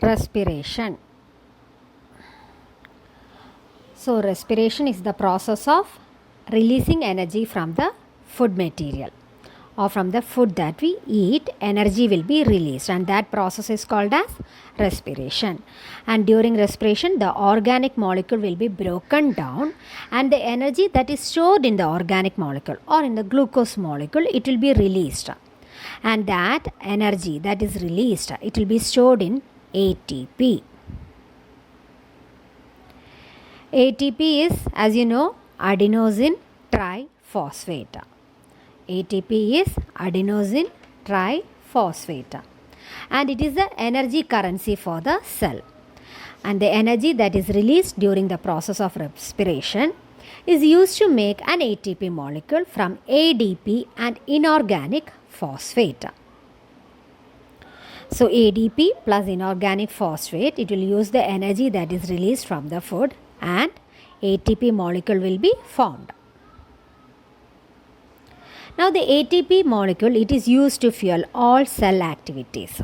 Respiration. So respiration is the process of releasing energy from the food material or from the food that we eat. Energy will be released, and that process is called as respiration. And during respiration, the organic molecule will be broken down, and the energy that is stored in the organic molecule or in the glucose molecule, it will be released. And that energy that is released, it will be stored in ATP. ATP is, as you know, adenosine triphosphate. ATP is adenosine triphosphate, and it is the energy currency for the cell. And the energy that is released during the process of respiration is used to make an ATP molecule from ADP and inorganic phosphate. So ADP plus inorganic phosphate, it will use the energy that is released from the food, and ATP molecule will be formed. Now the ATP molecule, it is used to fuel all cell activities.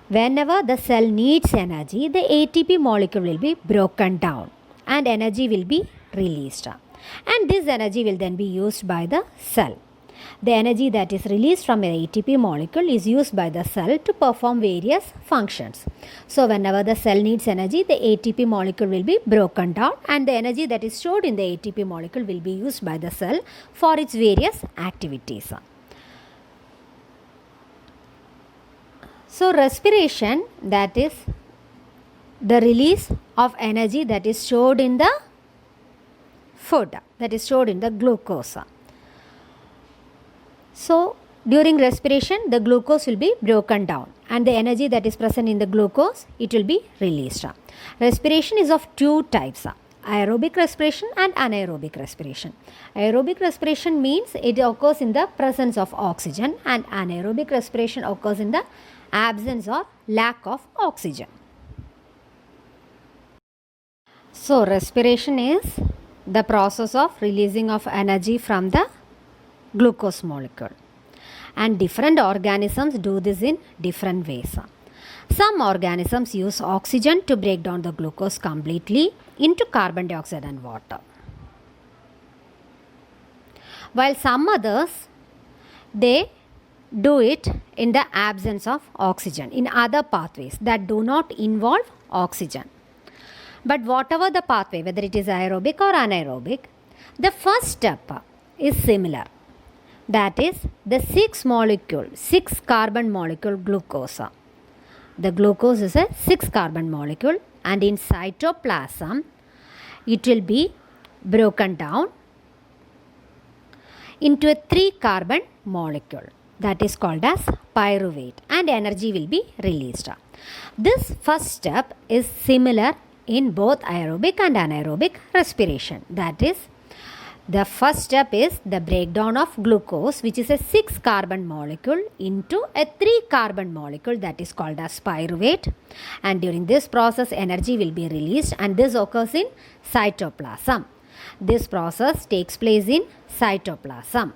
Whenever the cell needs energy, the ATP molecule will be broken down and energy will be released. And this energy will then be used by the cell. The energy that is released from an ATP molecule is used by the cell to perform various functions. So whenever the cell needs energy, the ATP molecule will be broken down, and the energy that is stored in the ATP molecule will be used by the cell for its various activities. So respiration, that is the release of energy that is stored in the food, that is stored in the glucose. So during respiration, the glucose will be broken down, and the energy that is present in the glucose, it will be released. Respiration is of two types: aerobic respiration and anaerobic respiration. Aerobic respiration means it occurs in the presence of oxygen, and anaerobic respiration occurs in the absence or lack of oxygen. So respiration is the process of releasing of energy from the glucose molecule, and different organisms do this in different ways. Some organisms use oxygen to break down the glucose completely into carbon dioxide and water, while some others, they do it in the absence of oxygen in other pathways that do not involve oxygen. But whatever the pathway, whether it is aerobic or anaerobic, the first step is similar. That is the 6 carbon molecule glucose. The glucose is a 6 carbon molecule, and in cytoplasm, it will be broken down into a 3 carbon molecule, that is called as pyruvate, and energy will be released. This first step is similar in both aerobic and anaerobic respiration. That is, the first step is the breakdown of glucose, which is a 6 carbon molecule, into a 3 carbon molecule, that is called as pyruvate, and during this process energy will be released, and this occurs in cytoplasm. This process takes place in cytoplasm.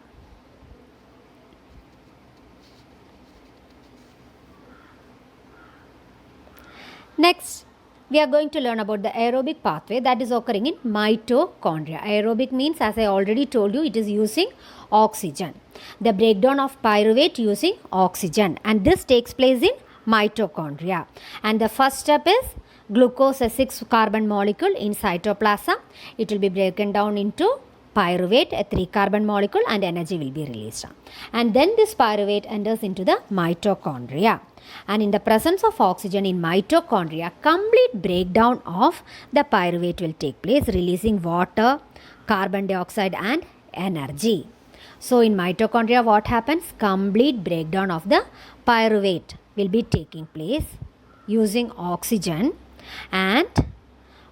Next, we are going to learn about the aerobic pathway that is occurring in mitochondria. Aerobic means, as I already told you, it is using oxygen. The breakdown of pyruvate using oxygen, and this takes place in mitochondria. And the first step is glucose, a 6 carbon molecule in cytoplasm. It will be broken down into pyruvate, a 3 carbon molecule, and energy will be released. And then this pyruvate enters into the mitochondria. And in the presence of oxygen in mitochondria, complete breakdown of the pyruvate will take place, releasing water, carbon dioxide, and energy. So in mitochondria, what happens? Complete breakdown of the pyruvate will be taking place using oxygen, and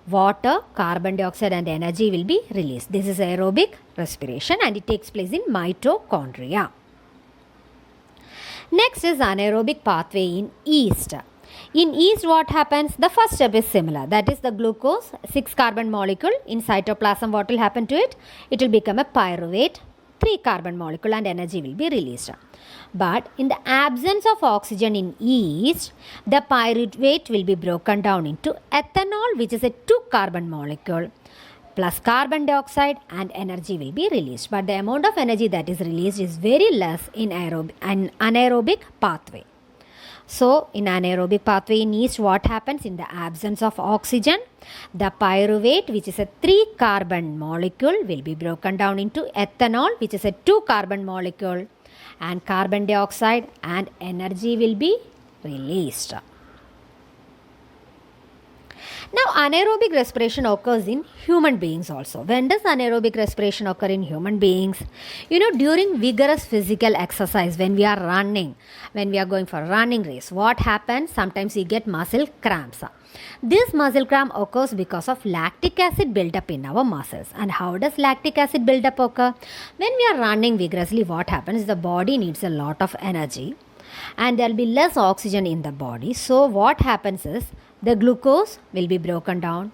water, carbon dioxide, and energy will be released. This is aerobic respiration, and it takes place in mitochondria. Next is anaerobic pathway in yeast. In yeast, what happens? The first step is similar. That is the glucose, 6 carbon molecule in cytoplasm. What will happen to it? It will become a pyruvate, 3 carbon molecule and energy will be released. But in the absence of oxygen in yeast, the pyruvate will be broken down into ethanol, which is a 2 carbon molecule, plus carbon dioxide, and energy will be released. But the amount of energy that is released is very less in anaerobic pathway. So, in anaerobic pathway in yeast, what happens in the absence of oxygen? The pyruvate, which is a 3 carbon molecule, will be broken down into ethanol, which is a 2 carbon molecule, and carbon dioxide, and energy will be released. Now, anaerobic respiration occurs in human beings also. When does anaerobic respiration occur in human beings? During vigorous physical exercise, when we are running, when we are going for a running race, what happens? Sometimes we get muscle cramps. This muscle cramp occurs because of lactic acid buildup in our muscles. And how does lactic acid buildup occur? When we are running vigorously, what happens? The body needs a lot of energy and there will be less oxygen in the body. So, what happens is, the glucose will be broken down.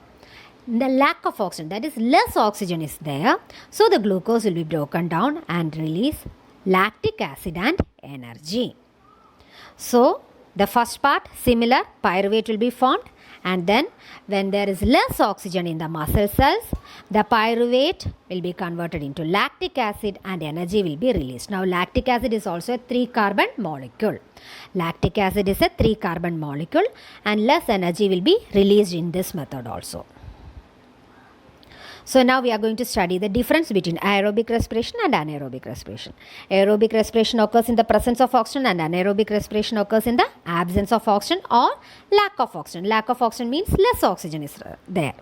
The lack of oxygen, that is less oxygen is there. So the glucose will be broken down and release lactic acid and energy. So the first part, similar, pyruvate will be formed, and then when there is less oxygen in the muscle cells, the pyruvate will be converted into lactic acid and energy will be released. Now lactic acid is also a 3 carbon molecule. Lactic acid is a 3 carbon molecule and less energy will be released in this method also. So now we are going to study the difference between aerobic respiration and anaerobic respiration. Aerobic respiration occurs in the presence of oxygen and anaerobic respiration occurs in the absence of oxygen or lack of oxygen. Lack of oxygen means less oxygen is there.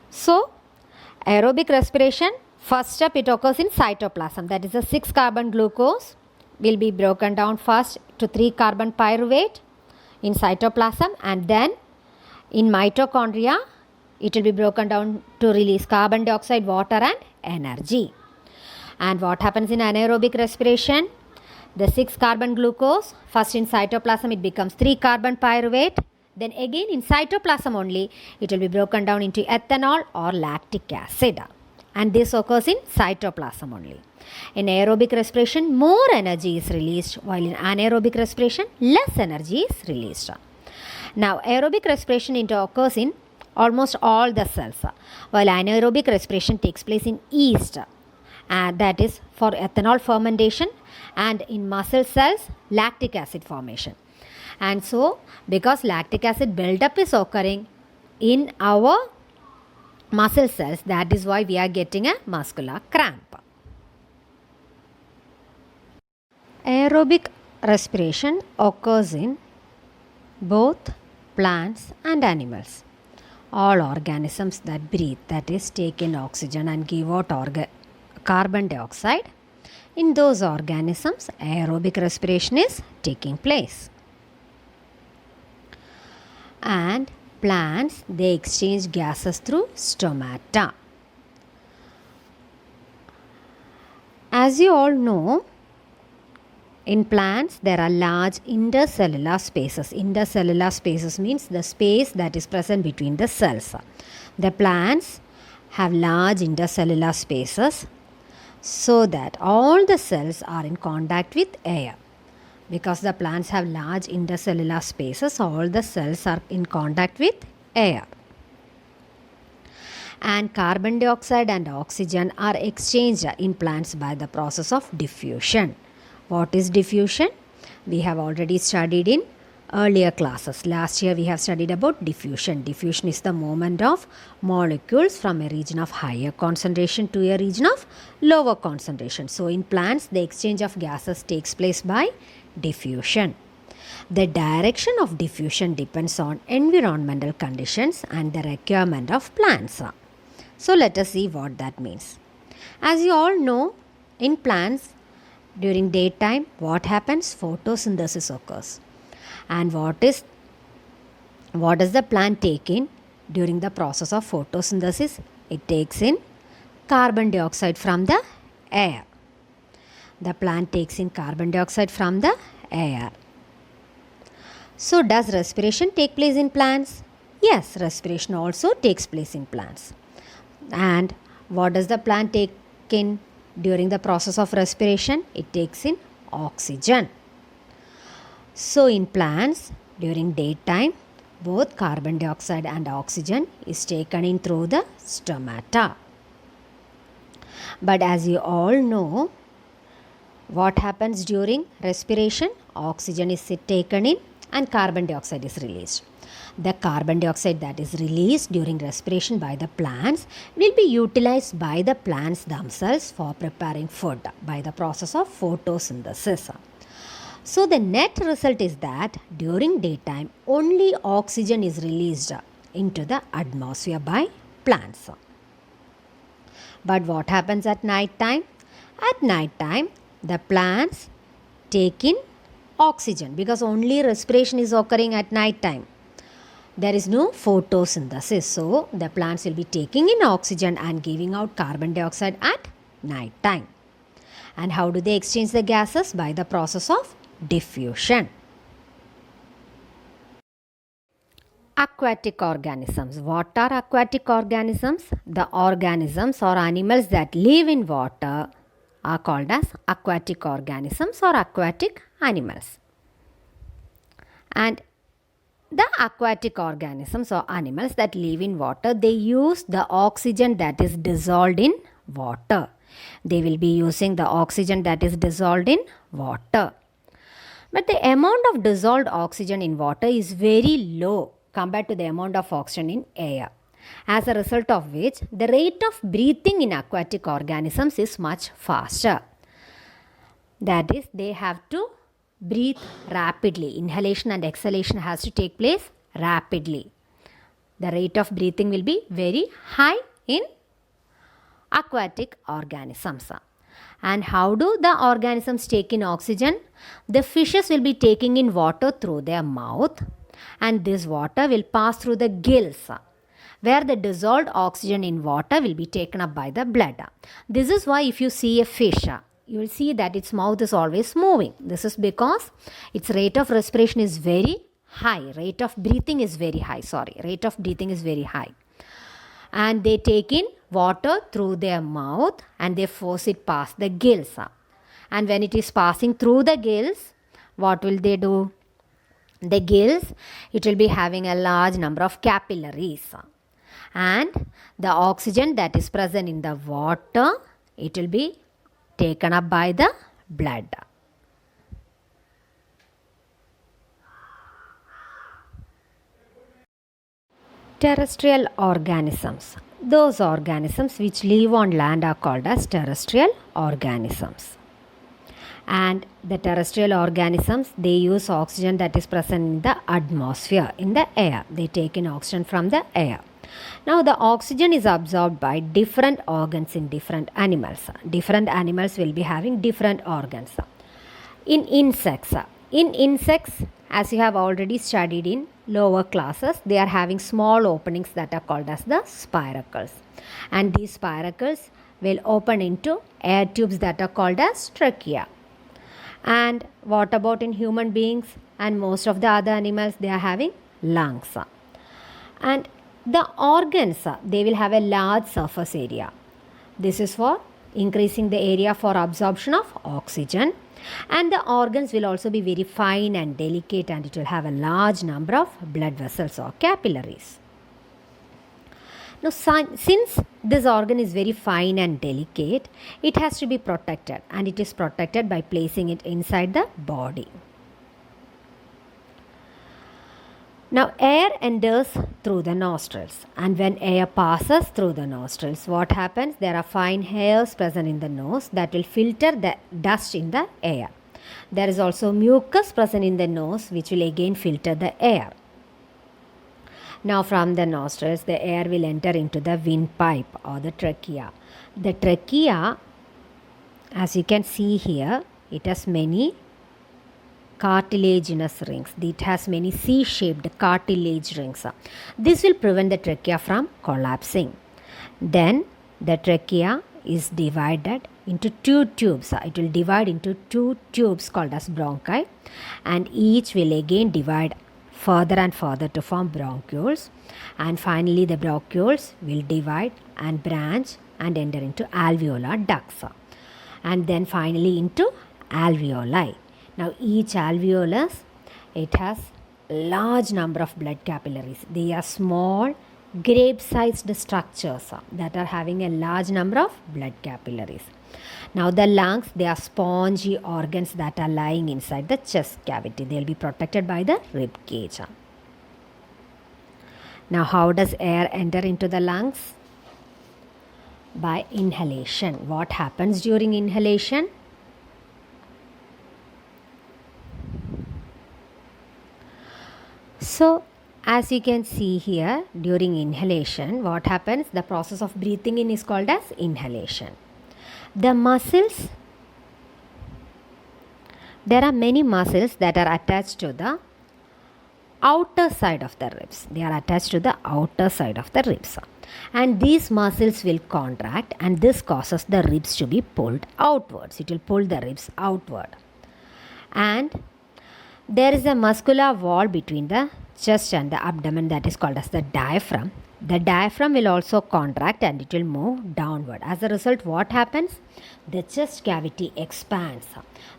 So aerobic respiration, first step, it occurs in cytoplasm. That is a 6 carbon glucose will be broken down first to 3 carbon pyruvate in cytoplasm, and then in mitochondria it will be broken down to release carbon dioxide, water and energy. And what happens in anaerobic respiration? The 6 carbon glucose, first in cytoplasm it becomes 3 carbon pyruvate, then again in cytoplasm only it will be broken down into ethanol or lactic acid, and this occurs in cytoplasm only. In aerobic respiration, more energy is released, while in anaerobic respiration, less energy is released. Now, aerobic respiration occurs in almost all the cells, while anaerobic respiration takes place in yeast, that is for ethanol fermentation, and in muscle cells, lactic acid formation. And so, because lactic acid buildup is occurring in our muscle cells, that is why we are getting a muscular cramp. Aerobic respiration occurs in both plants and animals. All organisms that breathe, that is take in oxygen and give out carbon dioxide, in those organisms aerobic respiration is taking place. And plants, they exchange gases through stomata. As you all know, in plants, there are large intercellular spaces. Intercellular spaces means the space that is present between the cells. The plants have large intercellular spaces so that all the cells are in contact with air. Because the plants have large intercellular spaces, all the cells are in contact with air. And carbon dioxide and oxygen are exchanged in plants by the process of diffusion. What is diffusion? We have already studied in earlier classes. Last year we have studied about diffusion. Diffusion is the movement of molecules from a region of higher concentration to a region of lower concentration. So in plants, the exchange of gases takes place by diffusion. The direction of diffusion depends on environmental conditions and the requirement of plants. So let us see what that means. As you all know, in plants, during daytime, what happens? Photosynthesis occurs. And what does the plant take in during the process of photosynthesis? It takes in carbon dioxide from the air. The plant takes in carbon dioxide from the air. So, does respiration take place in plants? Yes, respiration also takes place in plants. And what does the plant take in? During the process of respiration, it takes in oxygen. So in plants, during daytime, both carbon dioxide and oxygen is taken in through the stomata. But as you all know, what happens during respiration? Oxygen is taken in and carbon dioxide is released. The carbon dioxide that is released during respiration by the plants will be utilized by the plants themselves for preparing food by the process of photosynthesis. So the net result is that during daytime only oxygen is released into the atmosphere by plants. But what happens at night time? At night time the plants take in oxygen because only respiration is occurring at night time. There is no photosynthesis, so the plants will be taking in oxygen and giving out carbon dioxide at night time. And how do they exchange the gases? By the process of diffusion. Aquatic organisms. What are aquatic organisms? The organisms or animals that live in water are called as aquatic organisms or aquatic animals. And the aquatic organisms or animals that live in water, they use the oxygen that is dissolved in water. They will be using the oxygen that is dissolved in water. But the amount of dissolved oxygen in water is very low compared to the amount of oxygen in air. As a result of which, the rate of breathing in aquatic organisms is much faster. That is, they have to breathe rapidly. Inhalation and exhalation has to take place rapidly. The rate of breathing will be very high in aquatic organisms. And how do the organisms take in oxygen? The fishes will be taking in water through their mouth, and this water will pass through the gills, where the dissolved oxygen in water will be taken up by the blood. This is why if you see a fish, you will see that its mouth is always moving. This is because its rate of respiration is very high. Rate of breathing is very high. And they take in water through their mouth and they force it past the gills. And when it is passing through the gills, what will they do? The gills, it will be having a large number of capillaries. And the oxygen that is present in the water, it will be taken up by the blood. Terrestrial organisms. Those organisms which live on land are called as terrestrial organisms. And the terrestrial organisms, they use oxygen that is present in the atmosphere, in the air. They take in oxygen from the air. Now the oxygen is absorbed by different organs in different animals. Different animals will be having different organs. In insects, as you have already studied in lower classes, they are having small openings that are called as the spiracles. And these spiracles will open into air tubes that are called as trachea. And what about in human beings and most of the other animals? They are having lungs. And the organs, they will have a large surface area. This is for increasing the area for absorption of oxygen. And the organs will also be very fine and delicate, and it will have a large number of blood vessels or capillaries. Now, since this organ is very fine and delicate, it has to be protected, and it is protected by placing it inside the body. Now, air enters through the nostrils, and when air passes through the nostrils, what happens? There are fine hairs present in the nose that will filter the dust in the air. There is also mucus present in the nose which will again filter the air. Now, from the nostrils, the air will enter into the windpipe or the trachea. The trachea, as you can see here, it has many cartilaginous rings. It has many C-shaped cartilage rings. This will prevent the trachea from collapsing. Then the trachea is divided into two tubes. It will divide into two tubes called as bronchi, and each will again divide further and further to form bronchioles, and finally the bronchioles will divide and branch and enter into alveolar ducts. and then finally into alveoli. Now each alveolus, it has large number of blood capillaries. They are small grape-sized structures that are having a large number of blood capillaries. Now the lungs, they are spongy organs that are lying inside the chest cavity. They will be protected by the rib cage. Now how does air enter into the lungs? By inhalation. What happens during inhalation? So as you can see here, during inhalation, what happens? The process of breathing in is called as inhalation. The muscles, there are many muscles that are attached to the outer side of the ribs. They are attached to the outer side of the ribs. And these muscles will contract, and this causes the ribs to be pulled outwards. It will pull the ribs outward. And there is a muscular wall between the chest and the abdomen that is called as the diaphragm. The diaphragm will also contract and it will move downward. As a result, what happens? The chest cavity expands.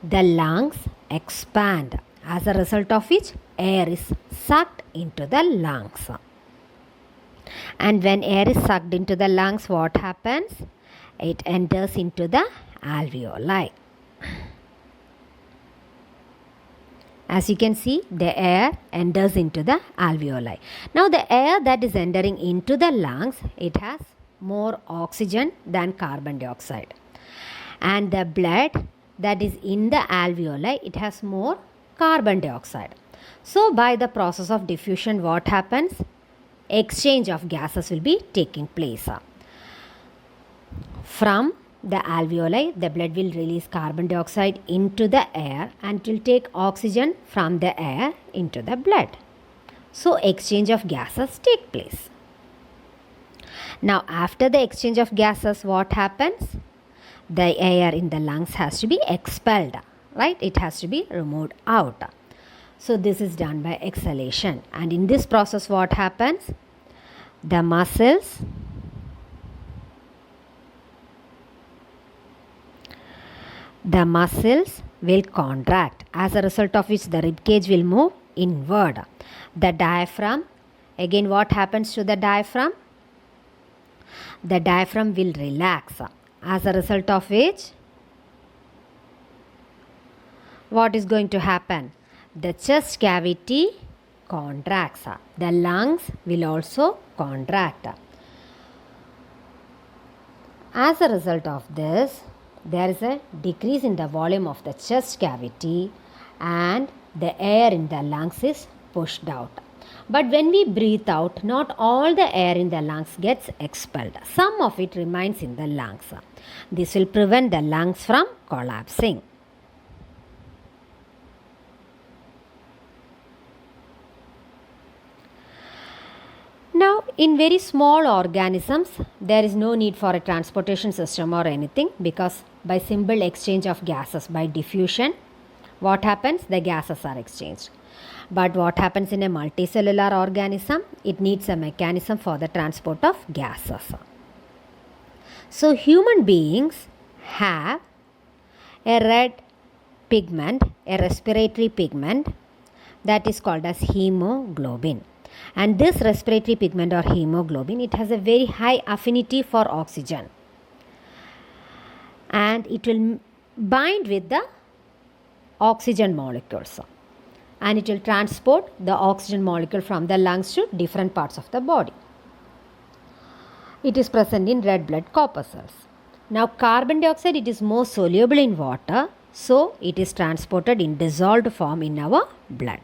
The lungs expand. As a result of which, air is sucked into the lungs. And when air is sucked into the lungs, what happens? It enters into the alveoli. As you can see, the air enters into the alveoli. Now the air that is entering into the lungs, it has more oxygen than carbon dioxide. And the blood that is in the alveoli, it has more carbon dioxide. So by the process of diffusion, what happens? Exchange of gases will be taking place. From the alveoli, the blood will release carbon dioxide into the air and it will take oxygen from the air into the blood. So exchange of gases take place. Now after the exchange of gases, what happens? The air in the lungs has to be expelled, right? It has to be removed out. So this is done by exhalation. And in this process, what happens? The muscles will contract, as a result of which the rib cage will move inward. The diaphragm, again what happens to the diaphragm? The diaphragm will relax, as a result of which what is going to happen? The chest cavity contracts. The lungs will also contract. As a result of this, there is a decrease in the volume of the chest cavity and the air in the lungs is pushed out. But when we breathe out, not all the air in the lungs gets expelled. Some of it remains in the lungs. This will prevent the lungs from collapsing. Now, in very small organisms, there is no need for a transportation system or anything, because by simple exchange of gases, by diffusion, what happens? The gases are exchanged. But what happens in a multicellular organism? It needs a mechanism for the transport of gases. So, human beings have a red pigment, a respiratory pigment that is called as hemoglobin. And this respiratory pigment or hemoglobin, it has a very high affinity for oxygen. And it will bind with the oxygen molecules. And it will transport the oxygen molecule from the lungs to different parts of the body. It is present in red blood corpuscles. Now carbon dioxide, it is more soluble in water. So it is transported in dissolved form in our blood.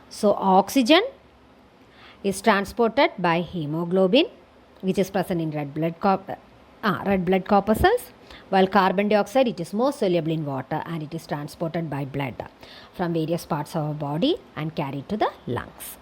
So oxygen is transported by hemoglobin, which is present in red blood corpuscles, while carbon dioxide, it is more soluble in water and it is transported by blood from various parts of our body and carried to the lungs.